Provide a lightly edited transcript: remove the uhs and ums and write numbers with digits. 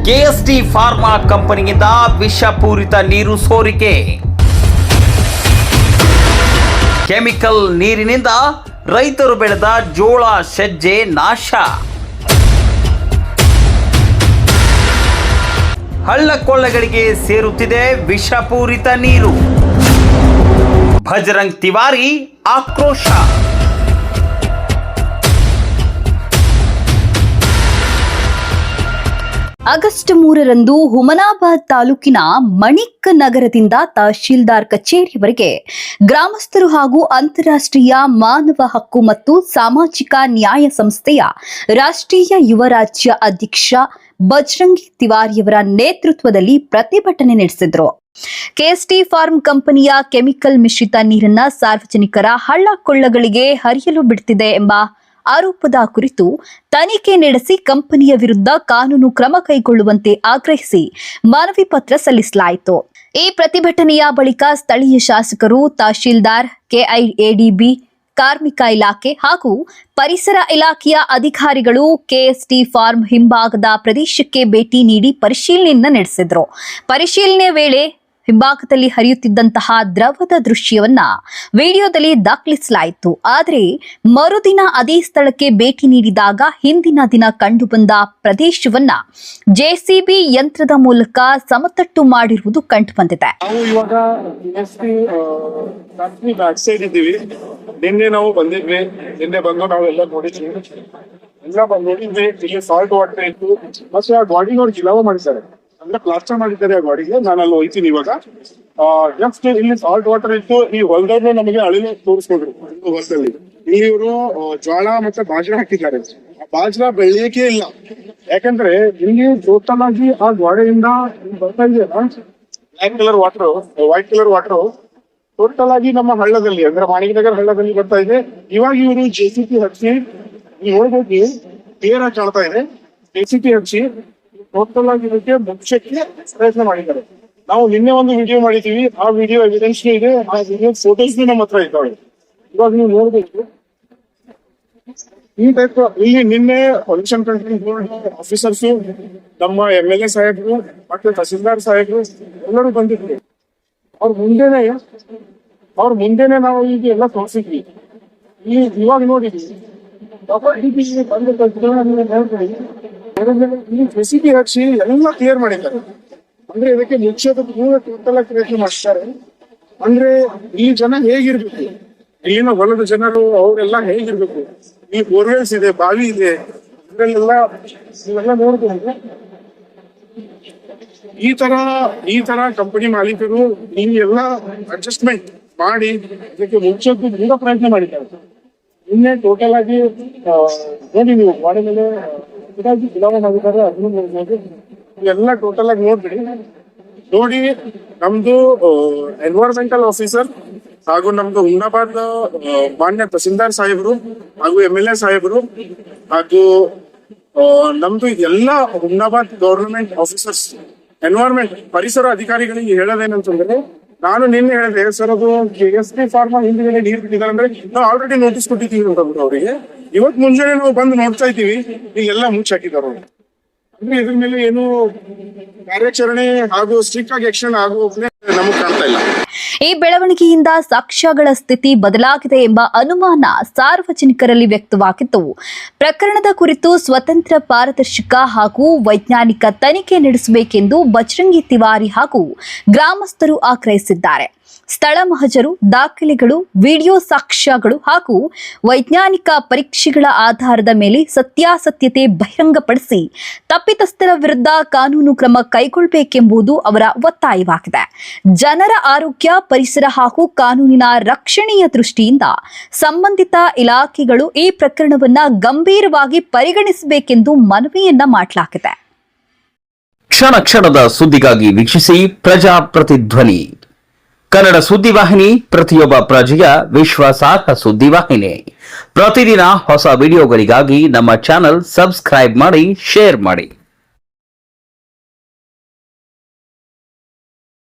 KST pharma ಕಂಪನಿಯಿಂದ ವಿಷಪೂರಿತ ನೀರು ಸೋರಿಕೆ. ಕೆಮಿಕಲ್ ನೀರಿನಿಂದ ರೈತರು ಬೆಳೆದ ಜೋಳ ಸಜ್ಜೆ ನಾಶ. ಹಳ್ಳಕೊಳ್ಳಗಳಿಗೆ ಸೇರುತ್ತಿದೆ ವಿಷಪೂರಿತ ನೀರು. ಭಜರಂಗ್ ತಿವಾರಿ ಆಕ್ರೋಶ. ಆಗಸ್ಟ್ 3ರಂದು ಹುಮನಾಬಾದ್ ತಾಲೂಕಿನ ಮಣಿಕ್ ನಗರದಿಂದ ತಹಶೀಲ್ದಾರ್ ಕಚೇರಿವರೆಗೆ ಗ್ರಾಮಸ್ಥರು ಹಾಗೂ ಅಂತಾರಾಷ್ಟ್ರೀಯ ಮಾನವ ಹಕ್ಕು ಮತ್ತು ಸಾಮಾಜಿಕ ನ್ಯಾಯ ಸಂಸ್ಥೆಯ ರಾಷ್ಟ್ರೀಯ ಯುವ ರಾಜ್ಯ ಅಧ್ಯಕ್ಷ ಭಜರಂಗಿ ತಿವಾರಿಯವರ ನೇತೃತ್ವದಲ್ಲಿ ಪ್ರತಿಭಟನೆ ನಡೆಸಿದರು. ಕೆಎಸ್ಟಿ ಫಾರ್ಮ್ ಕಂಪನಿಯ ಕೆಮಿಕಲ್ ಮಿಶ್ರಿತ ನೀರನ್ನ ಸಾರ್ವಜನಿಕರ ಹಳ್ಳ ಕೊಳ್ಳಗಳಿಗೆ ಹರಿಯಲು ಬಿಡುತ್ತಿದೆ ಎಂಬ ಆರೋಪದ ಕುರಿತು ತನಿಖೆ ನಡೆಸಿ ಕಂಪನಿಯ ವಿರುದ್ಧ ಕಾನೂನು ಕ್ರಮ ಕೈಗೊಳ್ಳುವಂತೆ ಆಗ್ರಹಿಸಿ ಮನವಿ ಪತ್ರ ಸಲ್ಲಿಸಲಾಯಿತು. ಈ ಪ್ರತಿಭಟನೆಯ ಬಳಿಕ ಸ್ಥಳೀಯ ಶಾಸಕರು, ತಹಶೀಲ್ದಾರ್, ಕೆಐಎಡಿಬಿ, ಕಾರ್ಮಿಕ ಇಲಾಖೆ ಹಾಗೂ ಪರಿಸರ ಇಲಾಖೆಯ ಅಧಿಕಾರಿಗಳು ಕೆಎಸ್ಟಿ ಫಾರ್ಮ್ ಹಿಂಭಾಗದ ಪ್ರದೇಶಕ್ಕೆ ಭೇಟಿ ನೀಡಿ ಪರಿಶೀಲನೆಯನ್ನ ನಡೆಸಿದ್ರು. ಪರಿಶೀಲನೆ ವೇಳೆ ಹಿಂಭಾಗದಲ್ಲಿ ಹರಿಯುತ್ತಿದ್ದಂತಹ ದ್ರವದ ದೃಶ್ಯವನ್ನ ವಿಡಿಯೋದಲ್ಲಿ ದಾಖಲಿಸಲಾಯಿತು. ಆದರೆ ಮರುದಿನ ಅದೇ ಸ್ಥಳಕ್ಕೆ ಭೇಟಿ ನೀಡಿದಾಗ ಹಿಂದಿನ ದಿನ ಕಂಡುಬಂದ ಪ್ರದೇಶವನ್ನ ಜೆಸಿಬಿ ಯಂತ್ರದ ಮೂಲಕ ಸಮತಟ್ಟು ಮಾಡಿರುವುದು ಕಂಡುಬಂದಿದೆ. ನಾವು ಇವಾಗ ನಿನ್ನೆ ನಾವು ಬಂದಿದ್ವಿ. ನಿನ್ನೆ ಬಂದು ನಾವೆಲ್ಲ ನೋಡಿದ್ವಿ. ನೋಡಿದ್ವಿ ಇಲ್ಲಿ ಸಾಲ್ಟ್ ವಾಟರ್ ಇತ್ತು. ಮತ್ತೆ ಆ ಗಾಡಿ ನೋಡಿ ಗಿಲಾವ ಮಾಡಿದ್ದಾರೆ, ಅಂದ್ರೆ ಪ್ಲಾಸ್ಟರ್ ಮಾಡಿದ್ದಾರೆ ಆ ಗಾಡಿಗೆ. ನಾನು ಅಲ್ಲಿ ಹೋಯ್ತೀನಿ ಇವಾಗ. ಜಸ್ಟ್ ಇಲ್ಲಿ ಸಾಲ್ಟ್ ವಾಟರ್ ಇತ್ತು. ಈ ಹೊಲದವ್ರು ನಮಗೆ ಅಳಿಲು ತೋರಿಸ್ಕೊಂಡ್ರು. ಹೊಲದಲ್ಲಿ ಇಲ್ಲಿ ಇವರು ಜ್ವಾಳ ಮತ್ತೆ ಬಾಜ್ರ ಹಾಕಿದ್ದಾರೆ. ಆ ಬಾಜ್ರ ಬೆಳೆಯಕ್ಕೆ ಇಲ್ಲ, ಯಾಕಂದ್ರೆ ಇಲ್ಲಿ ಟೋಟಲ್ ಆಗಿ ಆ ಗೋಡೆಯಿಂದ ಬರ್ತಾ ಇದೆ black colour water, white colour water total ಆಗಿ ನಮ್ಮ ಹಳ್ಳದಲ್ಲಿ, ಅಂದ್ರೆ ಮಾಣಿಕನಗರ ಹಳ್ಳದಲ್ಲಿ ಬರ್ತಾ ಇದೆ. ಇವಾಗ ಇವರು ಜೆಸಿಪಿ ಹಚ್ಚಿ ನೋಡ್ಬೋದು, ಕ್ಲಿಯರ್ ಆಗಿ ಕಾಣ್ತಾ ಇದೆ. ಜೆಸಿಪಿ ಹಚ್ಚಿ ಟೋಟಲ್ ಆಗಿ ಇದಕ್ಕೆ ಮುಚ್ಚಕ್ಕೆ ಪ್ರಯತ್ನ ಮಾಡಿದ್ದಾರೆ. ನಾವು ನಿನ್ನೆ ಒಂದು ವಿಡಿಯೋ ಮಾಡಿದೀವಿ. ಆ ವಿಡಿಯೋ ಎವಿಡೆನ್ಸ್ ಇದೆ, ಆ ವಿಡಿಯೋ ಫೋಟೋಸ್ ನಮ್ಮ ಹತ್ರ ಇದ್ದಾವೆ. ಇವಾಗ ನೀವು ನೋಡ್ಬೇಕು ಈ ಟೈಪ್. ಇಲ್ಲಿ ನಿನ್ನೆ ಪೊಲ್ಯೂಷನ್ ಕಂಟ್ರೋಲ್ ಬೋರ್ಡ್ ಆಫೀಸರ್ಸ್, ನಮ್ಮ MLA ಸಾಹೇಬರು ಮತ್ತೆ ತಹಸೀಲ್ದಾರ್ ಸಾಹೇಬರು ಎಲ್ಲರೂ ಬಂದಿದ್ರು. ಅವ್ರ ಮುಂದೆನೆ ನಾವು ಈಗ ಎಲ್ಲ ತೋರಿಸಿದ್ವಿ. ಇವಾಗ ನೋಡಿದ್ವಿ ಇಲ್ಲಿ ಜೆಸಿಬಿ ಹಚ್ಚಿ ಎಲ್ಲ ಕ್ಲಿಯರ್ ಮಾಡಿದ್ದಾರೆ. ಅಂದ್ರೆ ಇದಕ್ಕೆ ಮುಚ್ಚೋದು ಟೋಟಲ್ ಆಗಿ ಪ್ರಯತ್ನ ಮಾಡ್ತಾರೆ. ಅಂದ್ರೆ ಈ ಜನ ಹೇಗಿರ್ಬೇಕು, ಇಲ್ಲಿನ ಹೊಲದ ಜನರು ಅವರೆಲ್ಲ ಹೇಗಿರ್ಬೇಕು. ಈ ಬೋರ್ವೆಲ್ಸ್ ಇದೆ, ಬಾವಿ ಇದೆ, ಇದ್ರಲ್ಲೆಲ್ಲ ನೀವೆಲ್ಲ ನೋಡ್ಬೋದು. ಈ ತರ ಕಂಪನಿ ಮಾಲೀಕರು ಈ ಎಲ್ಲ ಅಡ್ಜಸ್ಟ್ಮೆಂಟ್ ಮಾಡಿ ಇದಕ್ಕೆ ಮುಚ್ಚೋದು ತುಂಬಾ ಪ್ರಯತ್ನ ಮಾಡಿದ್ದಾರೆ. ನಿನ್ನೆ ಟೋಟಲ್ ಆಗಿ ನೋಡಿ, ನೀವು ಗಾಡಿ ಮೇಲೆ ಗಿಲಾವ ಮಾಡಿದ್ದಾರೆ, ಅದನ್ನು ನೋಡ್ಬೋದು. ಇವೆಲ್ಲ ಟೋಟಲ್ ಆಗಿ ನೋಡ್ಬಿಡಿ. ನೋಡಿ, ನಮ್ದು ಎನ್ವೈರನ್ಮೆಂಟಲ್ ಆಫೀಸರ್ ಹಾಗೂ ನಮ್ದು ಹುಮ್ನಾಬಾದ್ ಮಾನ್ಯ ತಹಸೀಲ್ದಾರ್ ಸಾಹೇಬರು ಹಾಗೂ MLA ಸಾಹೇಬರು ಹಾಗೂ ನಮ್ದು ಎಲ್ಲ ಹುಮ್ನಾಬಾದ್ ಗವರ್ನಮೆಂಟ್ ಆಫೀಸರ್ಸ್, ಎನ್ವೈರನ್ಮೆಂಟ್ ಪರಿಸರ ಅಧಿಕಾರಿಗಳಿಗೆ ಹೇಳೋದೇನಂತಂದ್ರೆ, ನಾನು ನಿನ್ನೆ ಹೇಳಿದೆ ಸರ್, ಅದು ಕೆಎಸ್ಟಿ ಫಾರ್ಮಾ ಹಿಂದಿನ ನೀರು ಬಿಟ್ಟಿದ್ದಾರೆ ಅಂದ್ರೆ ನಾವು ಆಲ್ರೆಡಿ ನೋಟಿಸ್ ಕೊಟ್ಟಿದ್ದೀವಿ ಅಂತ ಅವರಿಗೆ. ಇವತ್ತು ಮುಂಜಾನೆ ನಾವು ಬಂದು ನೋಡ್ತಾ ಇದ್ದೀವಿ, ಈಗೆಲ್ಲ ಮುಚ್ಚಾಕಿದ್ದಾರೆ. ಅಂದ್ರೆ ಇದ್ರ ಮೇಲೆ ಏನು ಕಾರ್ಯಾಚರಣೆ ಹಾಗೂ ಸ್ಟ್ರಿಕ್ಟ್ ಆಗಿ ಆಕ್ಷನ್ ಆಗುವ ನಮಗೆ ಕಾಣ್ತಾ ಇಲ್ಲ. ಈ ಬೆಳವಣಿಗೆಯಿಂದ ಸಾಕ್ಷ್ಯಗಳ ಸ್ಥಿತಿ ಬದಲಾಗಿದೆ ಎಂಬ ಅನುಮಾನ ಸಾರ್ವಜನಿಕರಲ್ಲಿ ವ್ಯಕ್ತವಾಗಿದ್ದು, ಪ್ರಕರಣದ ಕುರಿತು ಸ್ವತಂತ್ರ, ಪಾರದರ್ಶಕ ಹಾಗೂ ವೈಜ್ಞಾನಿಕ ತನಿಖೆ ನಡೆಸಬೇಕೆಂದು ಭಜರಂಗಿ ತಿವಾರಿ ಹಾಗೂ ಗ್ರಾಮಸ್ಥರು ಆಗ್ರಹಿಸಿದ್ದಾರೆ. ಸ್ಥಳ ಮಹಜರು, ದಾಖಲೆಗಳು, ವಿಡಿಯೋ ಸಾಕ್ಷ್ಯಗಳು ಹಾಗೂ ವೈಜ್ಞಾನಿಕ ಪರೀಕ್ಷೆಗಳ ಆಧಾರದ ಮೇಲೆ ಸತ್ಯಾಸತ್ಯತೆ ಬಹಿರಂಗಪಡಿಸಿ ತಪ್ಪಿತಸ್ಥರ ವಿರುದ್ಧ ಕಾನೂನು ಕ್ರಮ ಕೈಗೊಳ್ಳಬೇಕೆಂಬುದು ಅವರ ಒತ್ತಾಯವಾಗಿದೆ. ಜನರ ಆರೋಗ್ಯ, ಪರಿಸರ ಹಾಗೂ ಕಾನೂನಿನ ರಕ್ಷಣೆಯ ದೃಷ್ಟಿಯಿಂದ ಸಂಬಂಧಿತ ಇಲಾಖೆಗಳು ಈ ಪ್ರಕರಣವನ್ನ ಗಂಭೀರವಾಗಿ ಪರಿಗಣಿಸಬೇಕೆಂದು ಮನವಿಯನ್ನ ಮಾಡಲಾಗಿದೆ. ಕ್ಷಣ ಕ್ಷಣದ ಸುದ್ದಿಗಾಗಿ ವೀಕ್ಷಿಸಿ ಪ್ರಜಾಪ್ರತಿಧ್ವನಿ ಕನ್ನಡ ಸುದ್ದಿವಾಹಿನಿ, ಪ್ರತಿಯೊಬ್ಬ ಪ್ರಜೆಯ ವಿಶ್ವಾಸಾರ್ಹ ಸುದ್ದಿವಾಹಿನಿ. ಪ್ರತಿದಿನ ಹೊಸ ವಿಡಿಯೋಗಳಿಗಾಗಿ ನಮ್ಮ ಚಾನೆಲ್ ಸಬ್ಸ್ಕ್ರೈಬ್ ಮಾಡಿ, ಶೇರ್ ಮಾಡಿ.